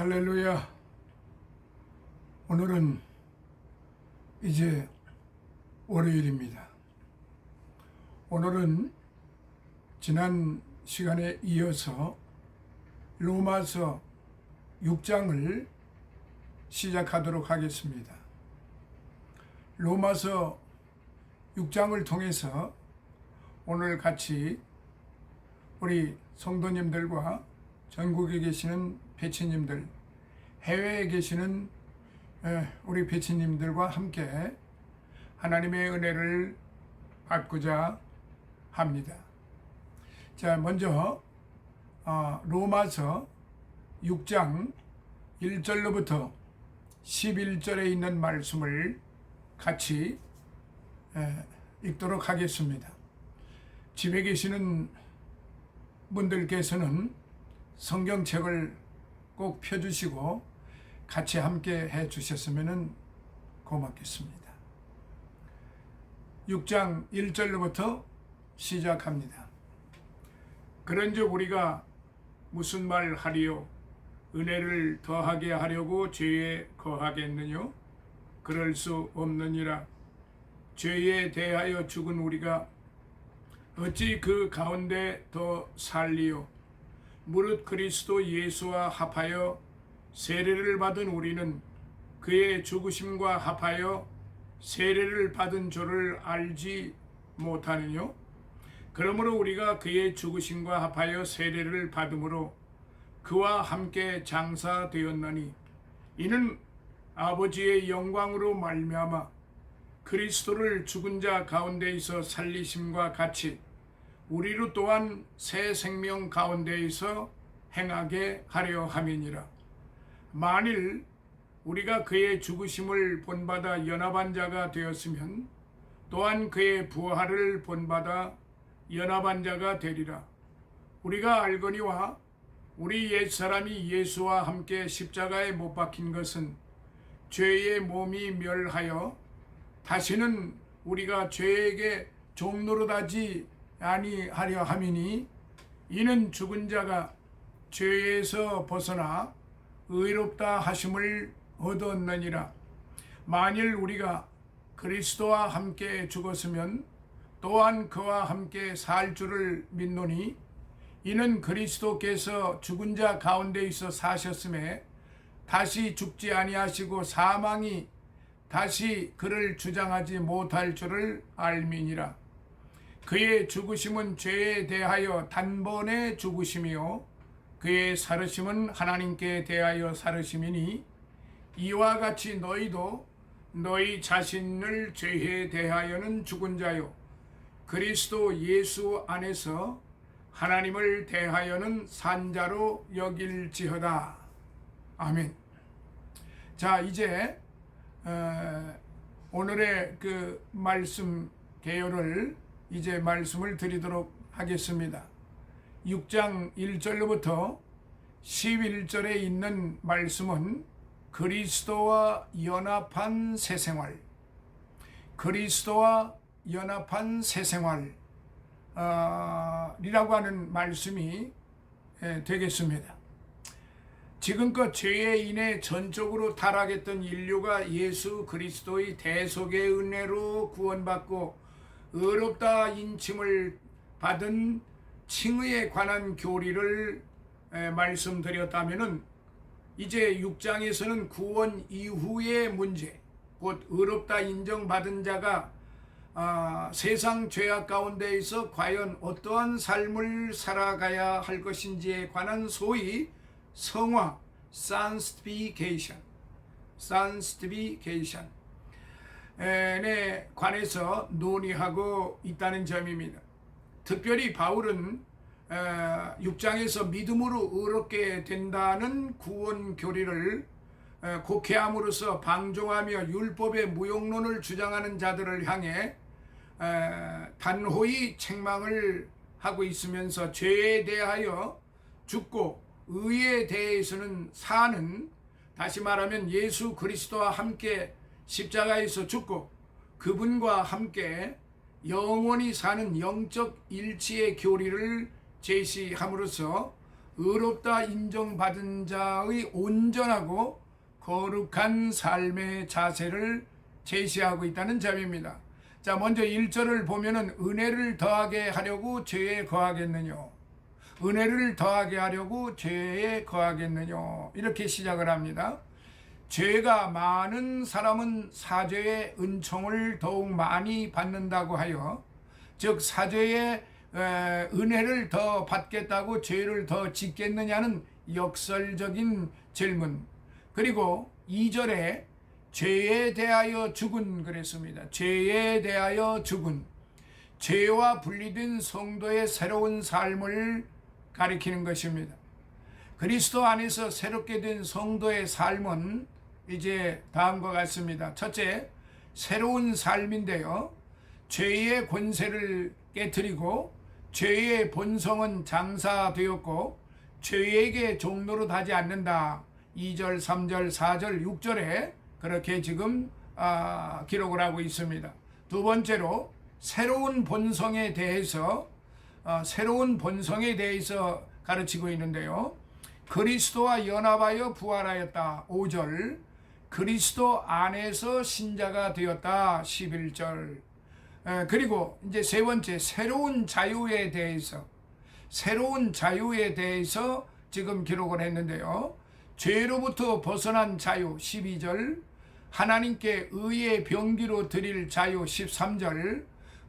할렐루야. 오늘은 이제 월요일입니다. 오늘은 지난 시간에 이어서 로마서 6장을 시작하도록 하겠습니다. 로마서 6장을 통해서 오늘 같이 우리 성도님들과 전국에 계시는 배치님들, 해외에 계시는 우리 배치님들과 함께 하나님의 은혜를 받고자 합니다. 자, 먼저 로마서 6장 1절로부터 11절에 있는 말씀을 같이 읽도록 하겠습니다. 집에 계시는 분들께서는 성경책을 꼭 펴주시고 같이 함께 해주셨으면 고맙겠습니다. 6장 1절로부터 시작합니다. 그런즉 우리가 무슨 말 하리요? 은혜를 더하게 하려고 죄에 거하겠느뇨? 그럴 수 없느니라. 죄에 대하여 죽은 우리가 어찌 그 가운데 더 살리요? 무릇 그리스도 예수와 합하여 세례를 받은 우리는 그의 죽으심과 합하여 세례를 받은 줄을 알지 못하느뇨? 그러므로 우리가 그의 죽으심과 합하여 세례를 받음으로 그와 함께 장사되었나니 이는 아버지의 영광으로 말미암아 그리스도를 죽은 자 가운데에서 살리심과 같이 우리로 또한 새 생명 가운데에서 행하게 하려 함이니라. 만일 우리가 그의 죽으심을 본받아 연합한 자가 되었으면 또한 그의 부활을 본받아 연합한 자가 되리라. 우리가 알거니와 우리 옛사람이 예수와 함께 십자가에 못 박힌 것은 죄의 몸이 멸하여 다시는 우리가 죄에게 종노릇하지 아니하려 함이니 이는 죽은 자가 죄에서 벗어나 의롭다 하심을 얻었느니라. 만일 우리가 그리스도와 함께 죽었으면 또한 그와 함께 살 줄을 믿노니 이는 그리스도께서 죽은 자 가운데에서 사셨음에 다시 죽지 아니하시고 사망이 다시 그를 주장하지 못할 줄을 알미니라. 그의 죽으심은 죄에 대하여 단번에 죽으심이요 그의 살으심은 하나님께 대하여 살으심이니 이와 같이 너희도 너희 자신을 죄에 대하여는 죽은 자요 그리스도 예수 안에서 하나님을 대하여는 산 자로 여길지어다. 아멘. 자, 이제 오늘의 그 말씀 개요를 이제 말씀을 드리도록 하겠습니다. 6장 1절로부터 11절에 있는 말씀은 그리스도와 연합한 새생활, 그리스도와 연합한 새생활 이라고 하는 말씀이 되겠습니다. 지금껏 죄에 인해 전적으로 타락했던 인류가 예수 그리스도의 대속의 은혜로 구원받고 의롭다 인침을 받은 칭의에 관한 교리를 말씀드렸다면은 이제 6장에서는 구원 이후의 문제, 곧 의롭다 인정받은 자가 세상 죄악 가운데에서 과연 어떠한 삶을 살아가야 할 것인지에 관한 소위 성화, sanctification 에 관해서 논의하고 있다는 점입니다. 특별히 바울은 6장에서 믿음으로 의롭게 된다는 구원 교리를 곡해함으로써 방종하며 율법의 무용론을 주장하는 자들을 향해 단호히 책망을 하고 있으면서 죄에 대하여 죽고 의에 대해서는 사는, 다시 말하면 예수 그리스도와 함께 십자가에서 죽고 그분과 함께 영원히 사는 영적 일치의 교리를 제시함으로써 의롭다 인정받은 자의 온전하고 거룩한 삶의 자세를 제시하고 있다는 점입니다. 자, 먼저 1절을 보면은 은혜를 더하게 하려고 죄에 거하겠느냐, 은혜를 더하게 하려고 죄에 거하겠느냐, 이렇게 시작을 합니다. 죄가 많은 사람은 사죄의 은총을 더욱 많이 받는다고 하여, 즉 사죄의 은혜를 더 받겠다고 죄를 더 짓겠느냐는 역설적인 질문. 그리고 2절에 죄에 대하여 죽은 그랬습니다. 죄에 대하여 죽은, 죄와 분리된 성도의 새로운 삶을 가리키는 것입니다. 그리스도 안에서 새롭게 된 성도의 삶은 이제 다음과 같습니다. 첫째, 새로운 삶인데요, 죄의 권세를 깨뜨리고 죄의 본성은 장사되었고 죄에게 종노릇 하지 않는다. 2절, 3절, 4절, 6절에 그렇게 지금 기록을 하고 있습니다. 두 번째로 새로운 본성에 대해서 가르치고 있는데요. 그리스도와 연합하여 부활하였다. 5절, 그리스도 안에서 신자가 되었다. 11절. 그리고 이제 세 번째, 새로운 자유에 대해서 지금 기록을 했는데요. 죄로부터 벗어난 자유 12절, 하나님께 의의 병기로 드릴 자유 13절,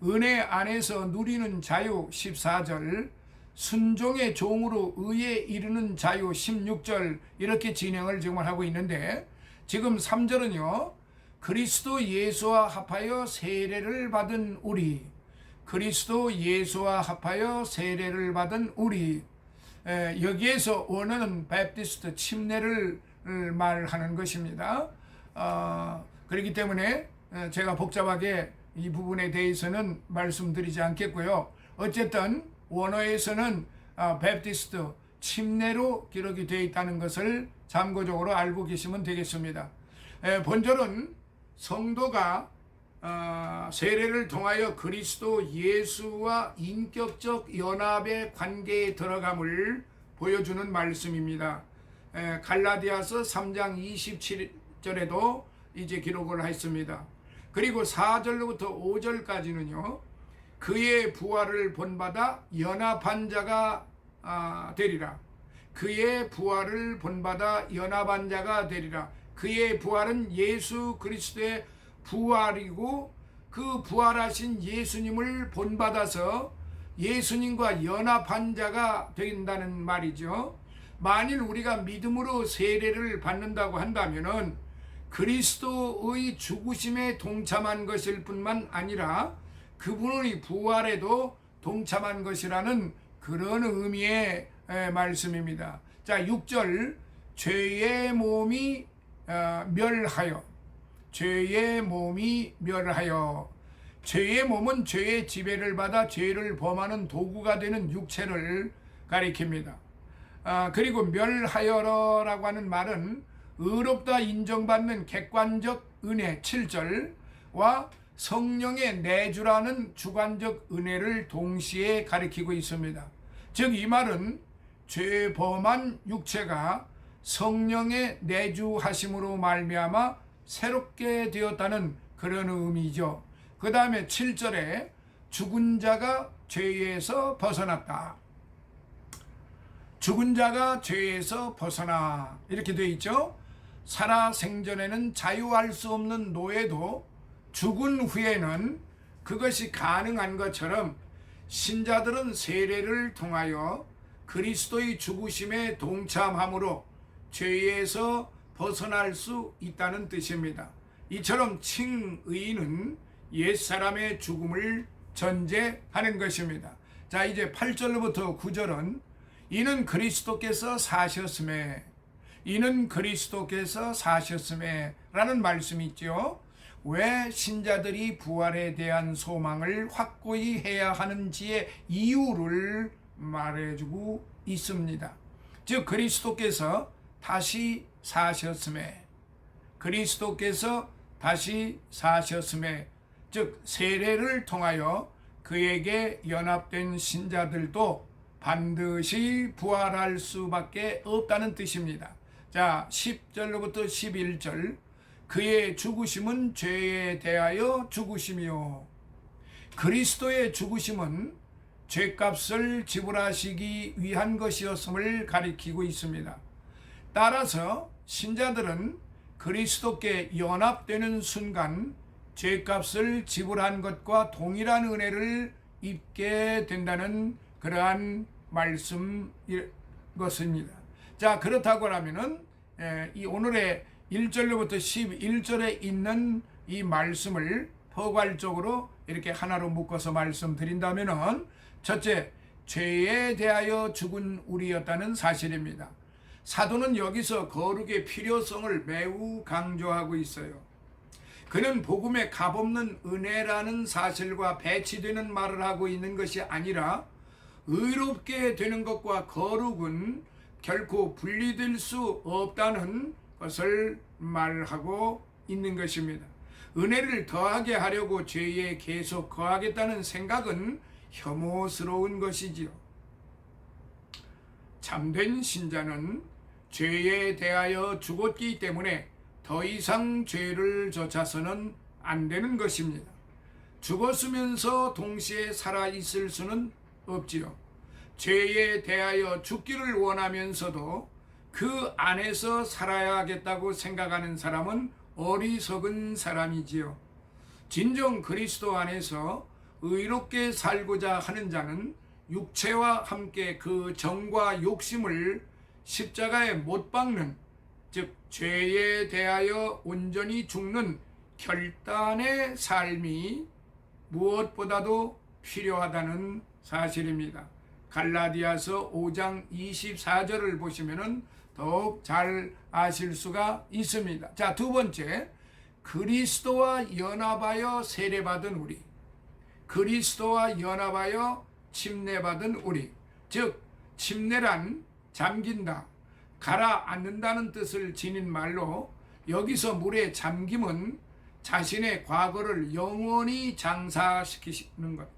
은혜 안에서 누리는 자유 14절, 순종의 종으로 의에 이르는 자유 16절, 이렇게 진행을 지금 하고 있는데, 지금 3절은요. 그리스도 예수와 합하여 세례를 받은 우리, 그리스도 예수와 합하여 세례를 받은 우리, 여기에서 원어는 베프티스트 침례를 말하는 것입니다. 그렇기 때문에 제가 복잡하게 이 부분에 대해서는 말씀드리지 않겠고요. 어쨌든 원어에서는 베프티스트 침례로 기록이 되어 있다는 것을 참고적으로 알고 계시면 되겠습니다. 본절은 성도가 세례를 통하여 그리스도 예수와 인격적 연합의 관계에 들어감을 보여주는 말씀입니다. 갈라디아서 3장 27절에도 이제 기록을 했습니다. 그리고 4절로부터 5절까지는요. 그의 부활을 본받아 연합한 자가 되리라. 그의 부활을 본받아 연합한 자가 되리라. 그의 부활은 예수 그리스도의 부활이고 그 부활하신 예수님을 본받아서 예수님과 연합한 자가 된다는 말이죠. 만일 우리가 믿음으로 세례를 받는다고 한다면은 그리스도의 죽으심에 동참한 것일 뿐만 아니라 그분의 부활에도 동참한 것이라는 그런 의미의 말씀입니다. 자, 6절, 죄의 몸이 멸하여, 죄의 몸이 멸하여. 죄의 몸은 죄의 지배를 받아 죄를 범하는 도구가 되는 육체를 가리킵니다. 그리고 멸하여라고 하는 말은 의롭다 인정받는 객관적 은혜 7절과 성령의 내주라는 주관적 은혜를 동시에 가리키고 있습니다. 즉 이 말은 죄 범한 육체가 성령의 내주하심으로 말미암아 새롭게 되었다는 그런 의미죠. 그 다음에 7절에 죽은 자가 죄에서 벗어났다. 죽은 자가 죄에서 벗어나, 이렇게 되어 있죠. 살아 생전에는 자유할 수 없는 노예도 죽은 후에는 그것이 가능한 것처럼 신자들은 세례를 통하여 그리스도의 죽으심에 동참함으로 죄에서 벗어날 수 있다는 뜻입니다. 이처럼 칭의는 옛사람의 죽음을 전제하는 것입니다. 자, 이제 8절로부터 9절은 이는 그리스도께서 사셨음에, 이는 그리스도께서 사셨음에 라는 말씀이 있죠. 왜 신자들이 부활에 대한 소망을 확고히 해야 하는지의 이유를 말해주고 있습니다. 즉 그리스도께서 다시 사셨음에, 그리스도께서 다시 사셨음에, 즉 세례를 통하여 그에게 연합된 신자들도 반드시 부활할 수밖에 없다는 뜻입니다. 자, 10절로부터 11절. 그의 죽으심은 죄에 대하여 죽으심이요. 그리스도의 죽으심은 죄값을 지불하시기 위한 것이었음을 가리키고 있습니다. 따라서 신자들은 그리스도께 연합되는 순간 죄값을 지불한 것과 동일한 은혜를 입게 된다는 그러한 말씀 것입니다. 자, 그렇다고 하면은 이 오늘의 1절로부터 11절에 있는 이 말씀을 포괄적으로 이렇게 하나로 묶어서 말씀드린다면은, 첫째, 죄에 대하여 죽은 우리였다는 사실입니다. 사도는 여기서 거룩의 필요성을 매우 강조하고 있어요. 그는 복음의 값없는 은혜라는 사실과 배치되는 말을 하고 있는 것이 아니라, 의롭게 되는 것과 거룩은 결코 분리될 수 없다는 것을 말하고 있는 것입니다. 은혜를 더하게 하려고 죄에 계속 거하겠다는 생각은 혐오스러운 것이지요. 참된 신자는 죄에 대하여 죽었기 때문에 더 이상 죄를 좇아서는 안 되는 것입니다. 죽었으면서 동시에 살아있을 수는 없지요. 죄에 대하여 죽기를 원하면서도 그 안에서 살아야겠다고 생각하는 사람은 어리석은 사람이지요. 진정 그리스도 안에서 의롭게 살고자 하는 자는 육체와 함께 그 정과 욕심을 십자가에 못 박는, 즉 죄에 대하여 온전히 죽는 결단의 삶이 무엇보다도 필요하다는 사실입니다. 갈라디아서 5장 24절을 보시면은 더욱 잘 아실 수가 있습니다. 자, 두 번째, 그리스도와 연합하여 세례받은 우리, 그리스도와 연합하여 침례받은 우리. 즉 침례란 잠긴다, 가라앉는다는 뜻을 지닌 말로, 여기서 물에 잠김은 자신의 과거를 영원히 장사시키는 것,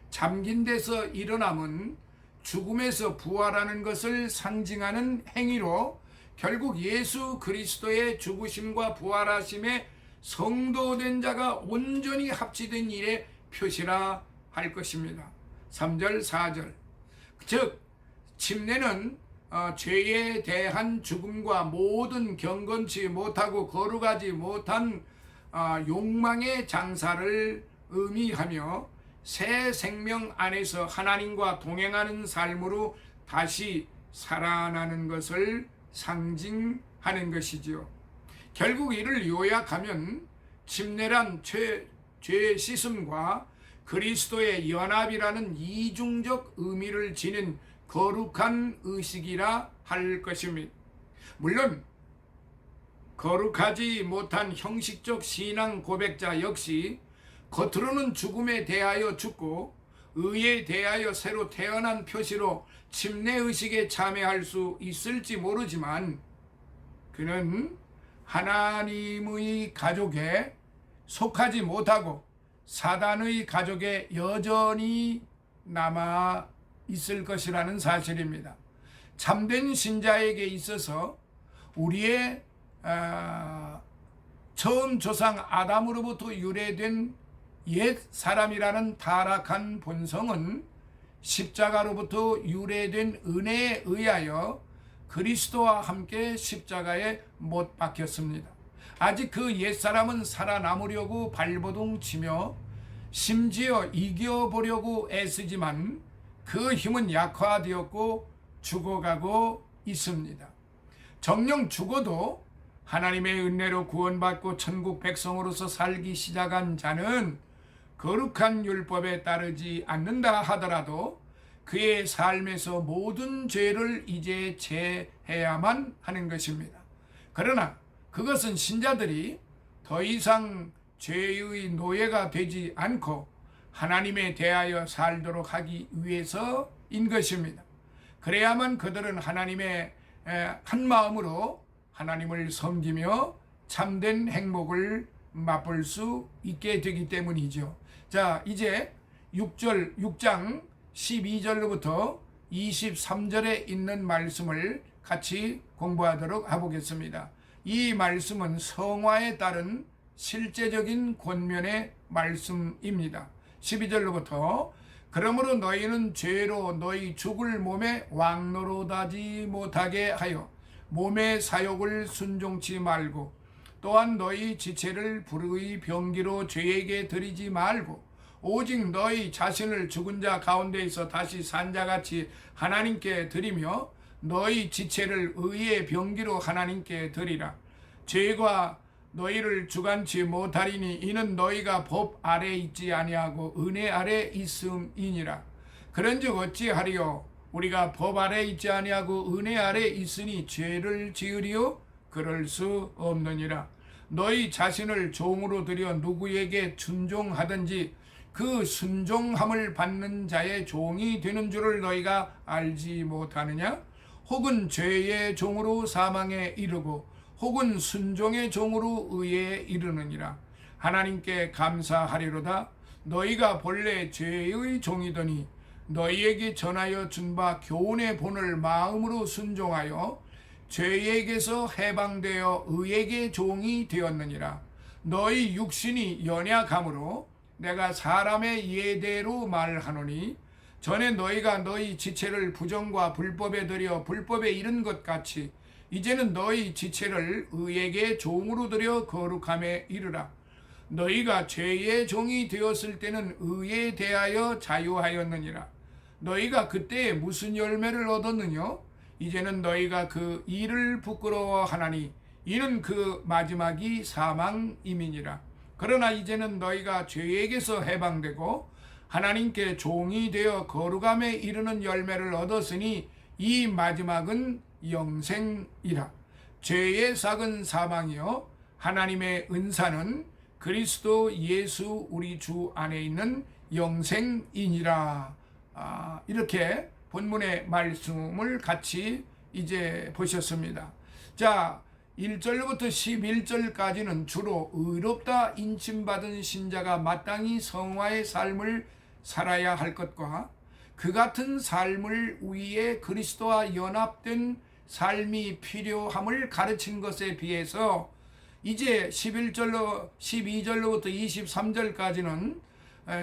잠긴 데서 일어남은 죽음에서 부활하는 것을 상징하는 행위로 결국 예수 그리스도의 죽으심과 부활하심에 성도된 자가 온전히 합치된 일의 표시라 할 것입니다. 3절 4절. 즉 침례는 죄에 대한 죽음과 모든 경건치 못하고 거룩하지 못한 욕망의 장사를 의미하며 새 생명 안에서 하나님과 동행하는 삶으로 다시 살아나는 것을 상징하는 것이지요. 결국 이를 요약하면 침례란 죄 씻음과 그리스도의 연합이라는 이중적 의미를 지닌 거룩한 의식이라 할 것입니다. 물론 거룩하지 못한 형식적 신앙 고백자 역시 겉으로는 죽음에 대하여 죽고 의에 대하여 새로 태어난 표시로 침례의식에 참여할 수 있을지 모르지만, 그는 하나님의 가족에 속하지 못하고 사단의 가족에 여전히 남아 있을 것이라는 사실입니다. 참된 신자에게 있어서 우리의 처음 조상 아담으로부터 유래된 옛 사람이라는 타락한 본성은 십자가로부터 유래된 은혜에 의하여 그리스도와 함께 십자가에 못 박혔습니다. 아직 그 옛사람은 살아남으려고 발버둥 치며 심지어 이겨보려고 애쓰지만 그 힘은 약화되었고 죽어가고 있습니다. 정녕 죽어도 하나님의 은혜로 구원받고 천국 백성으로서 살기 시작한 자는 거룩한 율법에 따르지 않는다 하더라도 그의 삶에서 모든 죄를 이제 제해야만 하는 것입니다. 그러나 그것은 신자들이 더 이상 죄의 노예가 되지 않고 하나님에 대하여 살도록 하기 위해서인 것입니다. 그래야만 그들은 하나님의 한 마음으로 하나님을 섬기며 참된 행복을 맛볼 수 있게 되기 때문이죠. 자, 이제 6장 12절로부터 23절에 있는 말씀을 같이 공부하도록 해보겠습니다. 이 말씀은 성화에 따른 실제적인 권면의 말씀입니다. 12절로부터 그러므로 너희는 죄로 너희 죽을 몸에 왕노릇하지 못하게 하여 몸의 사욕을 순종치 말고 또한 너희 지체를 불의 병기로 죄에게 드리지 말고 오직 너희 자신을 죽은 자 가운데에서 다시 산 자같이 하나님께 드리며 너희 지체를 의의 병기로 하나님께 드리라. 죄가 너희를 주관치 못하리니 이는 너희가 법 아래 있지 아니하고 은혜 아래 있음이니라. 그런즉 어찌하리요? 우리가 법 아래 있지 아니하고 은혜 아래 있으니 죄를 지으리요? 그럴 수 없느니라. 너희 자신을 종으로 들여 누구에게 순종하든지 그 순종함을 받는 자의 종이 되는 줄을 너희가 알지 못하느냐? 혹은 죄의 종으로 사망에 이르고 혹은 순종의 종으로 의에 이르느니라. 하나님께 감사하리로다. 너희가 본래 죄의 종이더니 너희에게 전하여 준 바 교훈의 본을 마음으로 순종하여 죄에게서 해방되어 의에게 종이 되었느니라. 너희 육신이 연약함으로 내가 사람의 예대로 말하노니 전에 너희가 너희 지체를 부정과 불법에 들여 불법에 이른 것 같이 이제는 너희 지체를 의에게 종으로 들여 거룩함에 이르라. 너희가 죄의 종이 되었을 때는 의에 대하여 자유하였느니라. 너희가 그때에 무슨 열매를 얻었느냐? 이제는 너희가 그 일을 부끄러워하나니 이는 그 마지막이 사망임이니라. 그러나 이제는 너희가 죄에게서 해방되고 하나님께 종이 되어 거룩함에 이르는 열매를 얻었으니 이 마지막은 영생이라. 죄의 삭은 사망이요 하나님의 은사는 그리스도 예수 우리 주 안에 있는 영생이니라. 이렇게 본문의 말씀을 같이 이제 보셨습니다. 자, 1절부터 11절까지는 주로 의롭다 인침받은 신자가 마땅히 성화의 삶을 살아야 할 것과 그 같은 삶을 위해 그리스도와 연합된 삶이 필요함을 가르친 것에 비해서 이제 12절로부터 23절까지는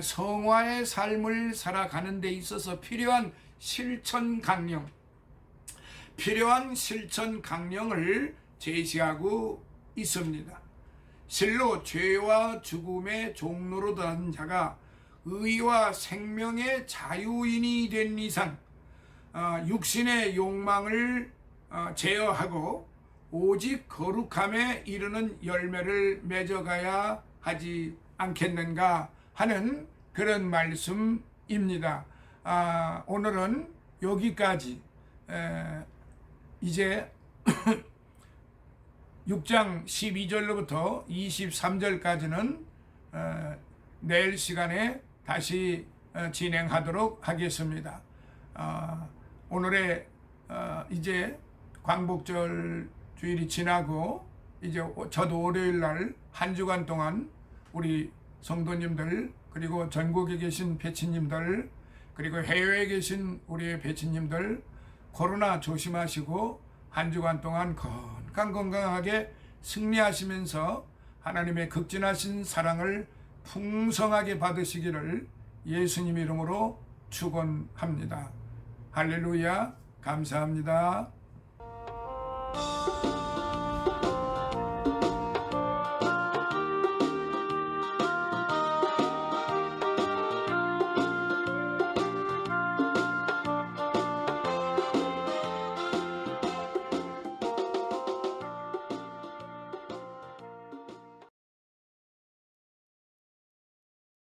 성화의 삶을 살아가는 데 있어서 필요한 실천 강령을 제시하고 있습니다. 실로 죄와 죽음의 종로로 든 자가 의와 생명의 자유인이 된 이상 육신의 욕망을 제어하고 오직 거룩함에 이르는 열매를 맺어가야 하지 않겠는가 하는 그런 말씀입니다. 오늘은 여기까지 이제 6장 12절로부터 23절까지는 내일 시간에 다시 진행하도록 하겠습니다. 오늘의 이제 광복절 주일이 지나고 이제 저도 월요일 날 한 주간 동안 우리 성도님들 그리고 전국에 계신 배치님들 그리고 해외에 계신 우리의 배치님들 코로나 조심하시고 한 주간 동안 건강하게 승리하시면서 하나님의 극진하신 사랑을 풍성하게 받으시기를 예수님 이름으로 축원합니다. 할렐루야. 감사합니다.